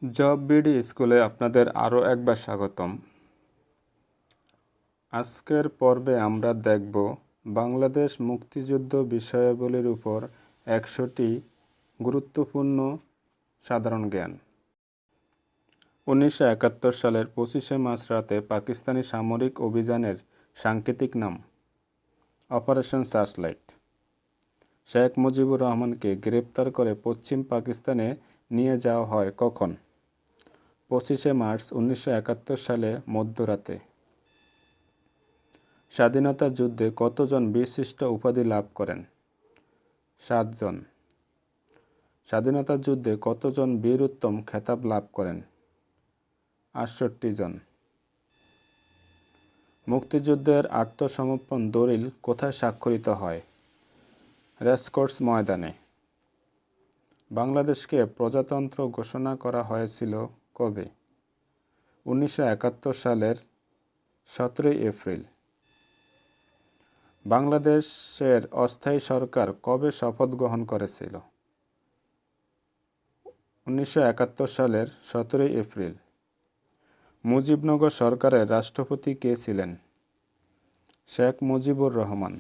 Job BD স্কুলে আপনাদের আরও একবার স্বাগতম। আজকের পর্বে আমরা দেখব বাংলাদেশ মুক্তিযুদ্ধ বিষয়াবলীর উপর 100টি গুরুত্বপূর্ণ সাধারণ জ্ঞান। 1971 সালের 25শে মার্চ রাতে পাকিস্তানি সামরিক অভিযানের সাংকেতিক নাম অপারেশন সার্চলাইট। শেখ মুজিবুর রহমানকে গ্রেপ্তার করে পশ্চিম পাকিস্তানে নিয়ে যাওয়া হয় কখন? 25শে মার্চ 1971 সালে মধ্যরাতে। স্বাধীনতা যুদ্ধে কতজন বীরশ্রেষ্ঠ উপাধি লাভ করেন? 7 জন। স্বাধীনতা যুদ্ধে কতজন বীর উত্তম খেতাব লাভ করেন? 68 জন। মুক্তিযুদ্ধের আত্মসমর্পণ দলিল কোথায় স্বাক্ষরিত হয়? রেসকোর্স ময়দানে। বাংলাদেশকে প্রজাতন্ত্র ঘোষণা করা হয়েছিল কবে? 1971 সালের 17 এপ্রিল। বাংলাদেশের অস্থায়ী সরকার কবে শপথ গ্রহণ করেছিল? 1971 সালের 17 এপ্রিল। মুজিবনগর সরকারের রাষ্ট্রপতি কে ছিলেন? শেখ মুজিবুর রহমান।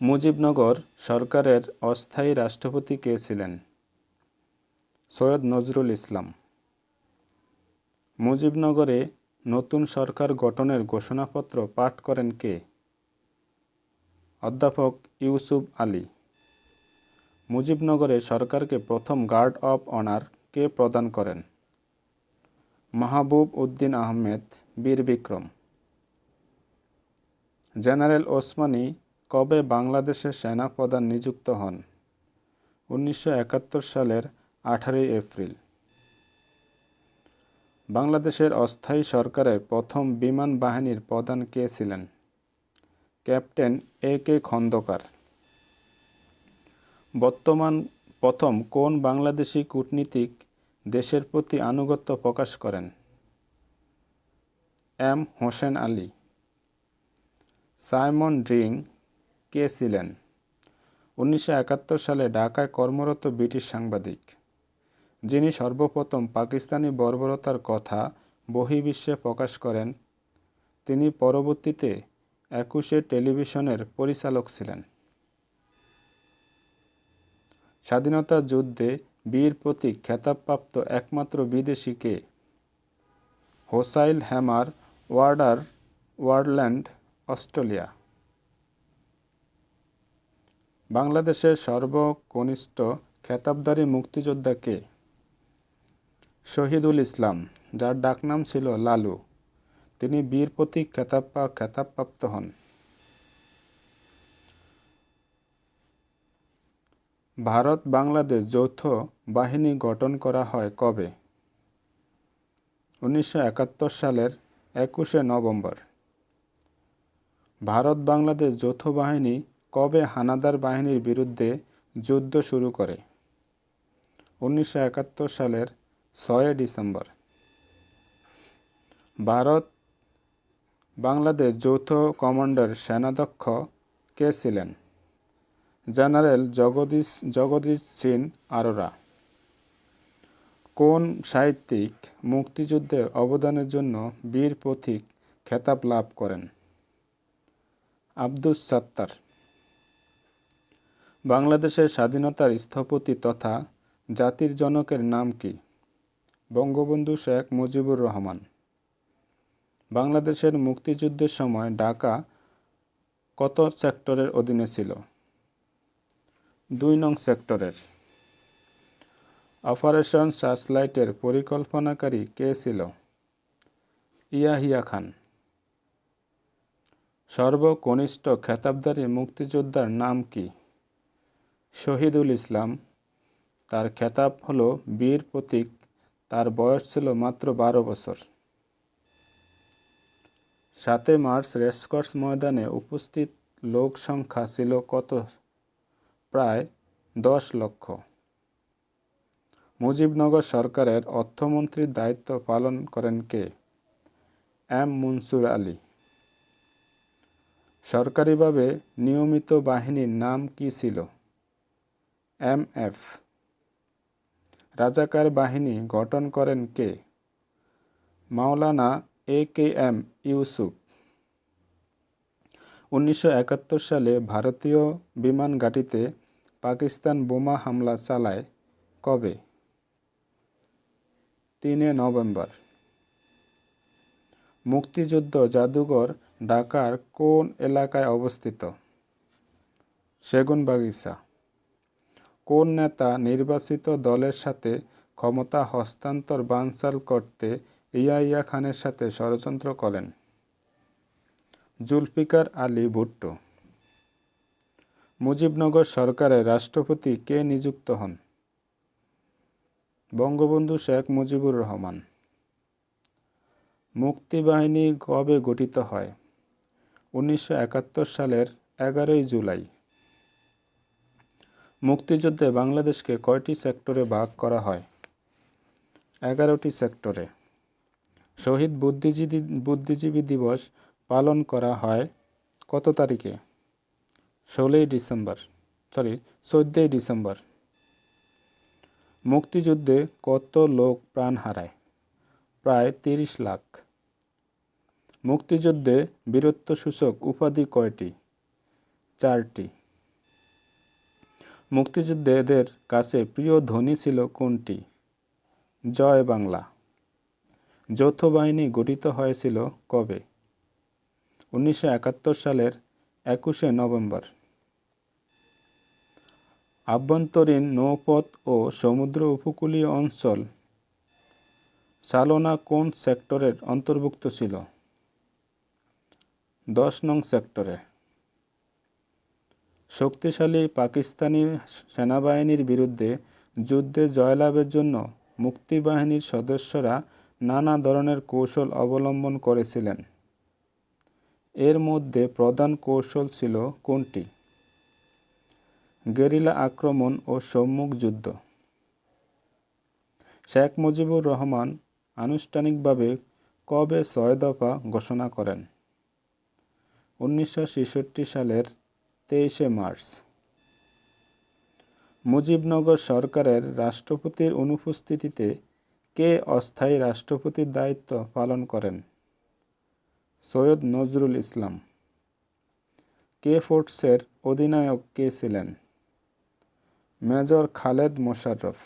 মুজিবনগর সরকারের অস্থায়ী রাষ্ট্রপতি কে ছিলেন? সৈয়দ নজরুল ইসলাম। মুজিবনগরে নতুন সরকার গঠনের ঘোষণাপত্র পাঠ করেন কে? অধ্যাপক ইউসুফ আলী। মুজিবনগরে সরকারকে প্রথম গার্ড অব অনার কে প্রদান করেন? মাহবুব উদ্দিন আহমেদ বীর বিক্রম। জেনারেল ওসমানী কবে বাংলাদেশের সেনাপ্রধান নিযুক্ত হন? 1971 সালের 18 এপ্রিল। বাংলাদেশের অস্থায়ী সরকারের প্রথম বিমান বাহিনীর প্রধান কে ছিলেন? Captain A K Khandakar. প্রথম কোন বাংলাদেশি কূটনীতিক দেশের প্রতি আনুগত্য প্রকাশ করেন? M Hossain Ali. Simon Dring কে ছিলেন? 1971 সালে ঢাকায় কর্মরত ব্রিটিশ সাংবাদিক, যিনি সর্বপ্রথম পাকিস্তানি বর্বরতার কথা বহির্বিশ্বে প্রকাশ করেন। তিনি পরবর্তীতে 21 টেলিভিশনের পরিচালক ছিলেন। স্বাধীনতা যুদ্ধে বীর প্রতীক খেতাবপ্রাপ্ত একমাত্র বিদেশি কে? হোসাইল হ্যামার ওয়ার্ডল্যান্ড, অস্ট্রেলিয়া। বাংলাদেশের সর্বকনিষ্ঠ খেতাবধারী মুক্তিযোদ্ধা কে? শহীদুল ইসলাম, যার ডাকনাম ছিল লালু। তিনি বীর প্রতীক খেতাবপ্রাপ্ত হন। ভারত বাংলাদেশ যৌথ বাহিনী গঠন করা হয় কবে? 1971 সালের 21শে নভেম্বর। ভারত বাংলাদেশ যৌথ বাহিনী কবে হানাদার বাহিনীর বিরুদ্ধে যুদ্ধ শুরু করে? 1971 সালের 6 ডিসেম্বর। ভারত বাংলাদেশ যৌথ কমান্ডার সেনাধ্যক্ষ কে ছিলেন? জেনারেল জগদীশ সিং আরোরা। কোন সাহিত্যিক মুক্তিযুদ্ধে অবদানের জন্য বীর প্রতীক খেতাব লাভ করেন? আব্দুস সাত্তার। বাংলাদেশের স্বাধীনতার স্থপতি তথা জাতির জনকের নাম কি? বঙ্গবন্ধু শেখ মুজিবুর রহমান। বাংলাদেশের মুক্তিযুদ্ধের সময় ঢাকা কত সেক্টরের অধীনে ছিল? 2 নং সেক্টরের। অপারেশন সার্চলাইটের পরিকল্পনাকারী কে ছিল? ইয়াহিয়া খান। সর্বকনিষ্ঠ খেতাবধারী মুক্তিযোদ্ধার নাম কি? শহীদুল ইসলাম। তার খেতাব হলো বীর প্রতীক। তার বয়স ছিল মাত্র 12 বছর। 7 মার্চ রেসকোর্স ময়দানে উপস্থিত লোক সংখ্যা ছিল কত? প্রায় 10 লক্ষ। মুজিবনগর সরকারের অর্থমন্ত্রীর দায়িত্ব পালন করেন কে? এম মনসুর আলী। সরকারিভাবে নিয়মিত বাহিনীর নাম কি ছিল? MF। রাজাকার বাহিনী গঠন করেন কে? মাওলানা AKM ইউসুফ। 1971 সালে ভারতীয় বিমান ঘাঁটিতে পাকিস্তান বোমা হামলা চালায় কবে? 3 নভেম্বর। মুক্তিযুদ্ধ জাদুঘর ঢাকার কোন এলাকায় অবস্থিত? সেগুনবাগিচা। কোন নেতা নির্বাচিত দলের সাথে ক্ষমতা হস্তান্তর বানচাল করতে ইয়াহিয়া খানের সাথে ষড়যন্ত্র করেন? জুলফিকার আলী ভুট্টো। মুজিবনগর সরকারের রাষ্ট্রপতি কে নিযুক্ত হন? বঙ্গবন্ধু শেখ মুজিবুর রহমান। মুক্তিবাহিনী কবে গঠিত হয়? 1971 সালের 11 জুলাই। মুক্তিযুদ্ধে বাংলাদেশকে কয়টি সেক্টরে ভাগ করা হয়? 11টি সেক্টরে। শহীদ বুদ্ধিজীবী দিবস পালন করা হয় কত তারিখে? 14ই ডিসেম্বর। মুক্তিযুদ্ধে কত লোক প্রাণ হারায়? প্রায় 30 লাখ। মুক্তিযুদ্ধে বীরত্বসূচক উপাধি কয়টি? 4টি। মুক্তিযোদ্ধাদের কাছে প্রিয় ধ্বনি ছিল কোনটি? জয় বাংলা। যৌথ বাহিনী গঠিত হয়েছিল কবে? 1971 সালের 21 নভেম্বর। আভ্যন্তরীণ নৌপথ ও সমুদ্র উপকূলীয় অঞ্চল চালনা কোন সেক্টরের অন্তর্ভুক্ত ছিল? 10 নং সেক্টরে। শক্তিশালী পাকিস্তানি সেনাবাহিনীর বিরুদ্ধে যুদ্ধে জয়লাভের জন্য মুক্তিবাহিনীর সদস্যরা নানা ধরনের কৌশল অবলম্বন করেছিলেন। এর মধ্যে প্রধান কৌশল ছিল কোনটি? গেরিলা আক্রমণ ও সম্মুখ যুদ্ধ। শেখ মুজিবুর রহমান আনুষ্ঠানিকভাবে কবে 6 দফা ঘোষণা করেন? 1966 সালের 23 মার্চ। মুজিবনগর সরকারের রাষ্ট্রপতির অনুপস্থিতিতে কে অস্থায়ী রাষ্ট্রপতির দায়িত্ব পালন করেন? সৈয়দ নজরুল ইসলাম। কে ফোর্সের অধিনায়ক কে ছিলেন? মেজর খালেদ মোশাররফ।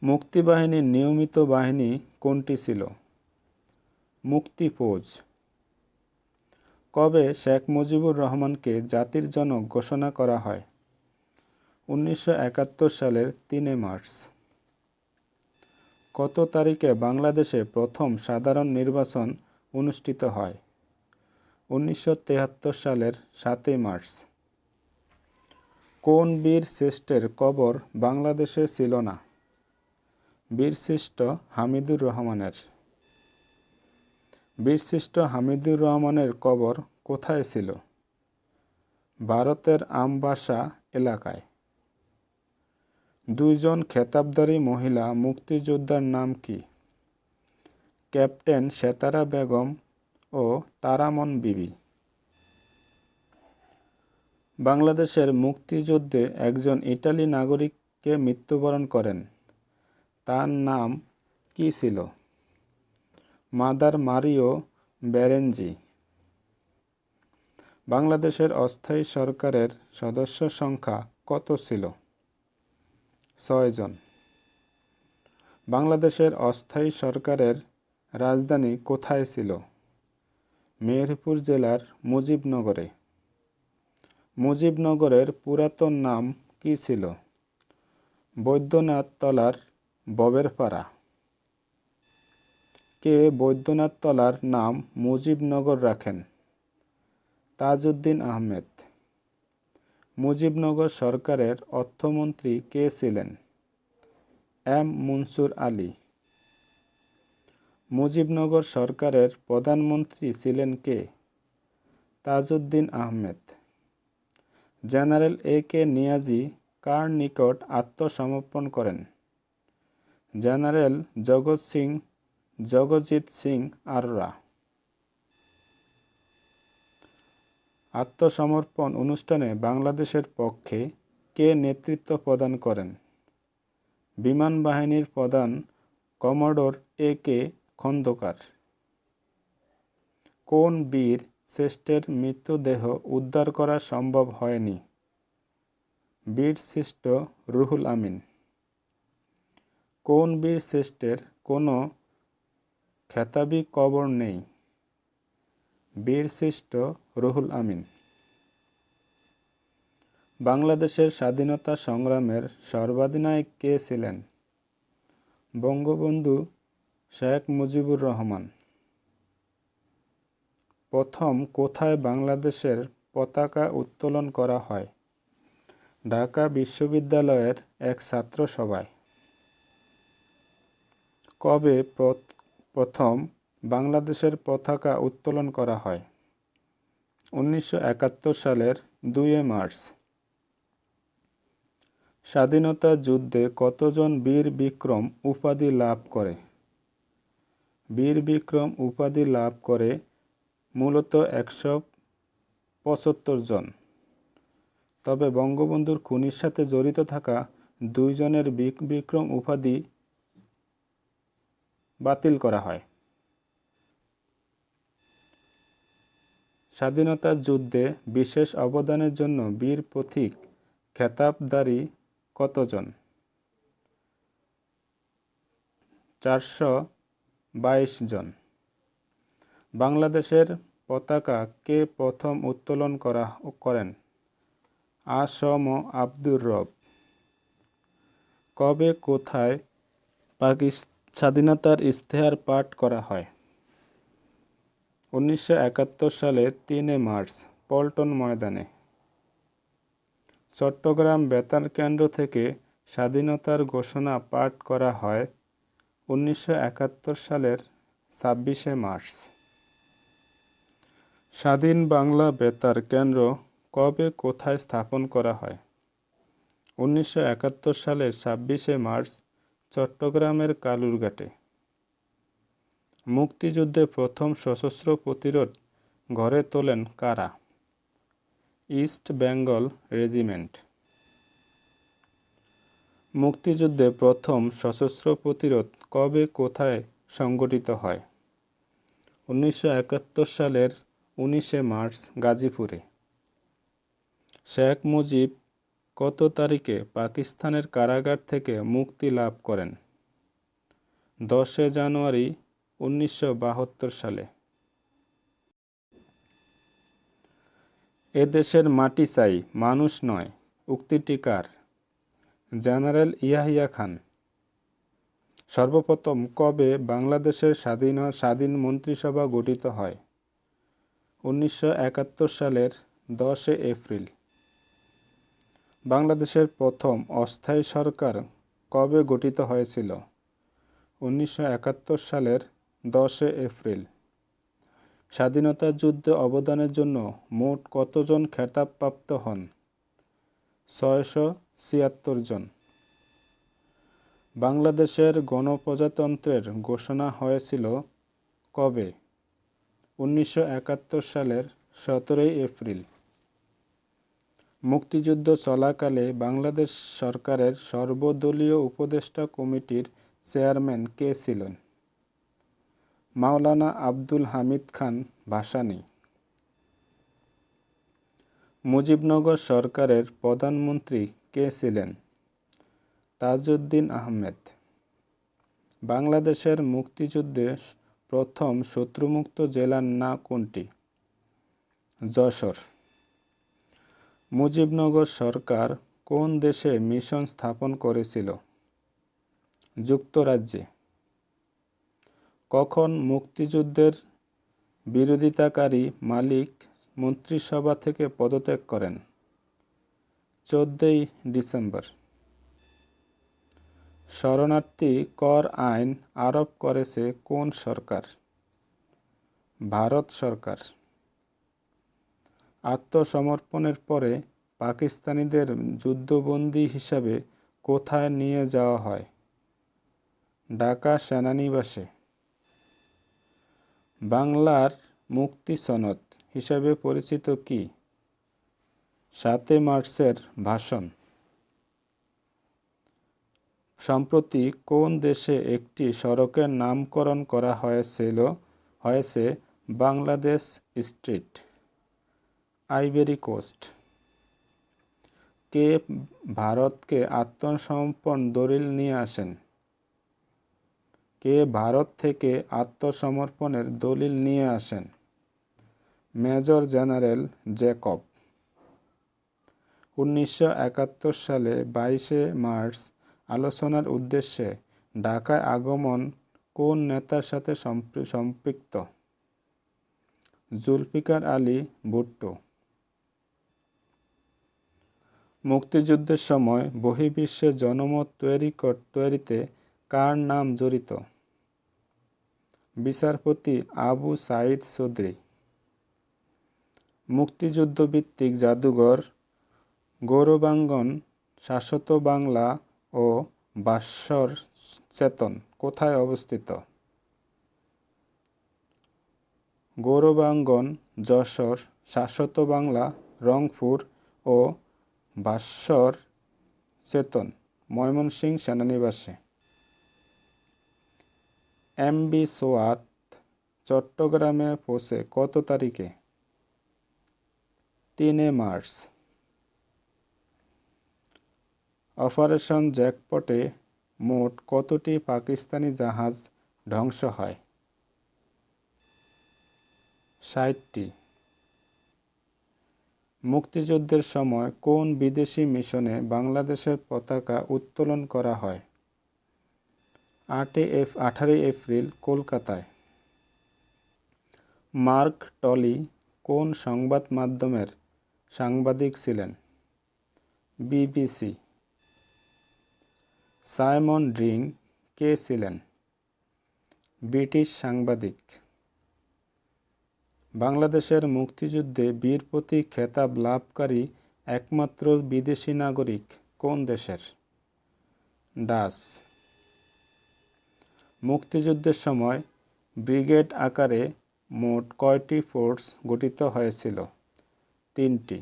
মুক্তিবাহিনীর নিয়মিত বাহিনী কোনটি ছিল? মুক্তিফৌজ। কবে শেখ মুজিবুর রহমানকে জাতির জনক ঘোষণা করা হয়? 1971 সালের 3 মার্চ। কত তারিখে বাংলাদেশে প্রথম সাধারণ নির্বাচন অনুষ্ঠিত হয়? 1973 সালের 7 মার্চ। কোন বীর শ্রেষ্ঠের কবর বাংলাদেশে ছিল না? বীরশ্রেষ্ঠ হামিদুর রহমানের। বীরশ্রেষ্ঠ হামিদুর রহমানের কবর কোথায় ছিল? ভারতের আমবাসা এলাকায়। 2 জন খেতাবধারী মহিলা মুক্তিযোদ্ধার নাম কি? ক্যাপ্টেন সেতারা বেগম ও তারামন বিবি। বাংলাদেশের মুক্তিযুদ্ধে একজন ইটালি নাগরিককে মৃত্যুবরণ করেন, তার নাম কি ছিল? Mother Mario Verenzi. বাংলাদেশের অস্থায়ী সরকারের সদস্য সংখ্যা কত ছিল? 6 জন। বাংলাদেশের অস্থায়ী সরকারের রাজধানী কোথায় ছিল? মেহেরপুর জেলার মুজিবনগরে। মুজিবনগরের পুরাতন নাম কি ছিল? বৈদ্যনাথ তলার ববের পাড়া। কে বৈদ্যনাথ তলার নাম মুজিবনগর রাখেন? তাজউদ্দীন আহমেদ। মুজিবনগর সরকারের অর্থমন্ত্রী কে ছিলেন? এম মনসুর আলী। মুজিবনগর সরকারের প্রধানমন্ত্রী ছিলেন কে? তাজউদ্দীন আহমেদ। General A.K. নিয়াজি কার নিকট আত্মসমর্পণ করেন? জেনারেল জগজিৎ সিং আররা। আত্মসমর্পণ অনুষ্ঠানে বাংলাদেশের পক্ষে কে নেতৃত্ব প্রদান করেন? বিমান বাহিনীর প্রধান কমোডর এ কে খন্দকার। কোন বীর শ্রেষ্ঠের মৃতদেহ উদ্ধার করা সম্ভব হয়নি? বীরশ্রেষ্ঠ রুহুল আমিন। কোন বীর শ্রেষ্ঠের কোনো খেতাবি কবর নেই? বীরশ্রেষ্ঠ রুহুল আমিন। বাংলাদেশের স্বাধীনতা সংগ্রামের সর্বাধিনায়ক কে ছিলেন? বঙ্গবন্ধু শেখ মুজিবুর রহমান। প্রথম কোথায় বাংলাদেশের পতাকা উত্তোলন করা হয়? ঢাকা বিশ্ববিদ্যালয়ের এক ছাত্র সভায়। কবে প্রথম বাংলাদেশের পতাকা উত্তোলন করা হয়? 1971 সালের 2 মার্চ। স্বাধীনতা যুদ্ধে কতজন বীর বিক্রম উপাধি লাভ করে? বীর বিক্রম উপাধি লাভ করে মূলত 175 জন। তবে বঙ্গবন্ধুর খুনের সাথে জড়িত থাকা 2 জনের বিক্রম উপাধি বাতিল করা হয়। স্বাধীনতা যুদ্ধে বিশেষ অবদানের জন্য বীর পথিক খেতাবধারী কতজন? 422 জন। বাংলাদেশের পতাকা কে প্রথম উত্তোলন করেন? আ.স.ম. আব্দুর রব। কবে কোথায় স্বাধীনতার ইশতেহার পাঠ করা হয়? 1971 সালের 3 মার্চ পল্টন ময়দানে। চট্টগ্রাম বেতার কেন্দ্র থেকে স্বাধীনতার ঘোষণা পাঠ করা হয় 1971 সালের 26 মার্চ। স্বাধীন বাংলা বেতার কেন্দ্র কবে কোথায় স্থাপন করা হয়? 1971 সালের 26 মার্চ চট্টগ্রামের কালুরঘাটে। মুক্তিযুদ্ধে প্রথম সশস্ত্র প্রতিরোধ গড়ে তোলেন কারা? East Bengal regiment. মুক্তিযুদ্ধে প্রথম সশস্ত্র প্রতিরোধ কবে কোথায় সংগঠিত হয়? 1971 সালের 19 মার্চ গাজীপুরে। শেখ মুজিব কত তারিখে পাকিস্তানের কারাগার থেকে মুক্তি লাভ করেন? 10 জানুয়ারি 1972 সালে। এদেশের মাটি চাই মানুষ নয় উক্তিটি কার? জেনারেল ইয়াহিয়া খান। সর্বপ্রথম কবে বাংলাদেশের স্বাধীন মন্ত্রিসভা গঠিত হয়? 1971 সালের 10 এপ্রিল। বাংলাদেশের প্রথম অস্থায়ী সরকার কবে গঠিত হয়েছিল? 1971 সালের 10 এপ্রিল। স্বাধীনতা যুদ্ধে অবদানের জন্য মোট কতজন খেতাবপ্রাপ্ত হন? 676 জন। বাংলাদেশের গণপ্রজাতন্ত্রের ঘোষণা হয়েছিল কবে? 1971 সালের 17 এপ্রিল। মুক্তিযুদ্ধ চলাকালে বাংলাদেশ সরকারের সর্বদলীয় উপদেষ্টা কমিটির চেয়ারম্যান কে ছিলেন? মাওলানা আব্দুল হামিদ খান ভাসানী। মুজিবনগর সরকারের প্রধানমন্ত্রী কে ছিলেন? তাজউদ্দীন আহমেদ। বাংলাদেশের মুক্তিযুদ্ধে প্রথম শত্রুমুক্ত জেলার নাম কোনটি? যশোর। মুজিবনগর সরকার কোন দেশে মিশন স্থাপন করেছিল? যুক্তরাজ্যে। কখন মুক্তিযুদ্ধের বিরোধিতাকারী মালিক মন্ত্রিসভা থেকে পদত্যাগ করেন? 14 ডিসেম্বর। শরণার্থী কর আইন আরোপ করেছে কোন সরকার? ভারত সরকার। আত্মসমর্পণের পরে পাকিস্তানিদের যুদ্ধবন্দী হিসাবে কোথায় নিয়ে যাওয়া হয়? ঢাকা সেনানিবাসে। বাংলার মুক্তি সনদ হিসাবে পরিচিত কি? 7 মার্চের ভাষণ। সম্প্রতি কোন দেশে একটি সড়কের নামকরণ করা হয়েছে বাংলাদেশ স্ট্রিট? Ivory Coast. কে ভারতকে আত্মসমর্পণ দলিল নিয়ে আসেন? কে ভারত থেকে আত্মসমর্পণের দলিল নিয়ে আসেন? Major general Jacob. 1971 সালে 22শে মার্চ আলোচনার উদ্দেশ্যে ঢাকায় আগমন কোন নেতার সাথে সম্পৃক্ত? জুলফিকার আলী ভুট্টো। মুক্তিযুদ্ধের সময় বহির্বিশ্বে জনমত তৈরিতে কার নাম জড়িত? বিচারপতি আবু সাঈদ চৌধুরী। মুক্তিযুদ্ধভিত্তিক জাদুঘর গৌরবাঙ্গন, শাশ্বত বাংলা ও ভাস্বর চেতন কোথায় অবস্থিত? গৌরবাঙ্গন যশোর, শাশ্বত বাংলা রংপুর ও ভাস্বর চেতন ময়মনসিংহ সেনানিবাসে। এমভি সোয়াত চট্টগ্রামে পৌঁছে কত তারিখে? 3 মার্চ। অপারেশন জ্যাকপটে মোট কতটি পাকিস্তানি জাহাজ ধ্বংস হয়? 60টি। মুক্তিযুদ্ধের সময় কোন বিদেশি মিশনে বাংলাদেশের পতাকা উত্তোলন করা হয়? 18 এপ্রিল কলকাতায়। মার্ক টলি কোন সংবাদ মাধ্যমের সাংবাদিক ছিলেন? বিবিসি। সাইমন ড্রিং কে ছিলেন? ব্রিটিশ সাংবাদিক। বাংলাদেশের মুক্তিযুদ্ধে বীর প্রতীক খেতাব লাভকারী একমাত্র বিদেশি নাগরিক কোন দেশের? ডাচ। মুক্তিযুদ্ধের সময় ব্রিগেড আকারে মোট কয়টি ফোর্স গঠিত হয়েছিল? 3টি।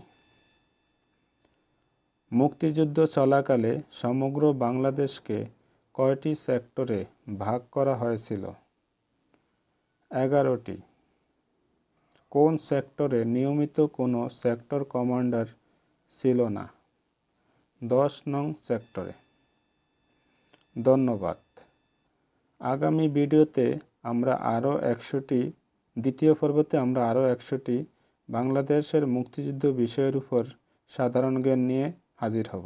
মুক্তিযুদ্ধ চলাকালে সমগ্র বাংলাদেশকে কয়টি সেক্টরে ভাগ করা হয়েছিল? 11টি। কোন সেক্টরে নিয়মিত কোনো সেক্টর কমান্ডার ছিল না? 10 নং সেক্টরে। ধন্যবাদ। আগামী ভিডিওতে আমরা আরও 100টি দ্বিতীয় পর্বতে আমরা আরও 100টি বাংলাদেশের মুক্তিযুদ্ধ বিষয়ের উপর সাধারণ জ্ঞান নিয়ে হাজির হব।